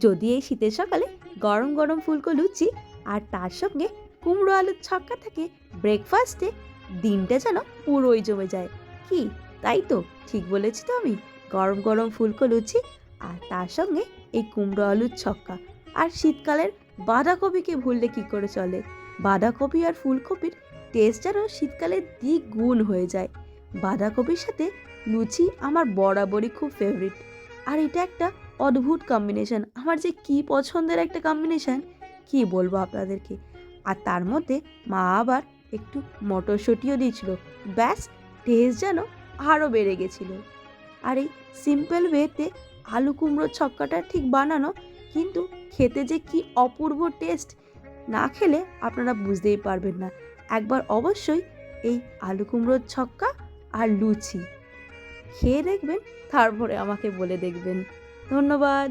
যদি এই শীতের সকালে গরম গরম ফুলকো লুচি আর তার সঙ্গে কুমড়ো আলুর ছক্কা থাকে ব্রেকফাস্টে, দিনটা যেন পুরোই জমে যায়। কি, তাই তো? ঠিক বলেছি তো আমি? গরম গরম ফুলকো লুচি আর তার সঙ্গে এই কুমড়ো আলুর ছক্কা। আর শীতকালের বাঁধাকপিকে ভুললে কি করে চলে? বাঁধাকপি আর ফুলকপির টেস্ট যেন শীতকালে দ্বিগুণ হয়ে যায়। বাঁধাকপির সাথে লুচি আমার বরাবরই খুব ফেভারিট। আর এটা একটা অদ্ভুত কম্বিনেশন, আমার যে কি পছন্দের একটা কম্বিনেশন, কি বলবো আপনাদেরকে। আর তার মধ্যে মা আবার একটু মটরশুঁটিও দিয়েছিল, ব্যাস, টেস্ট যেন আরও বেড়ে গেছিল। আর এই সিম্পল ওয়েতে আলু কুমড়োর ছক্কাটা ঠিক বানানো, কিন্তু খেতে যে কি অপূর্ব টেস্ট, না খেলে আপনারা বুঝতেই পারবেন না। একবার অবশ্যই এই আলু কুমড়োর ছক্কা আর লুচি খেয়ে দেখবেন, তারপরে আমাকে বলে দেখবেন। ধন্যবাদ।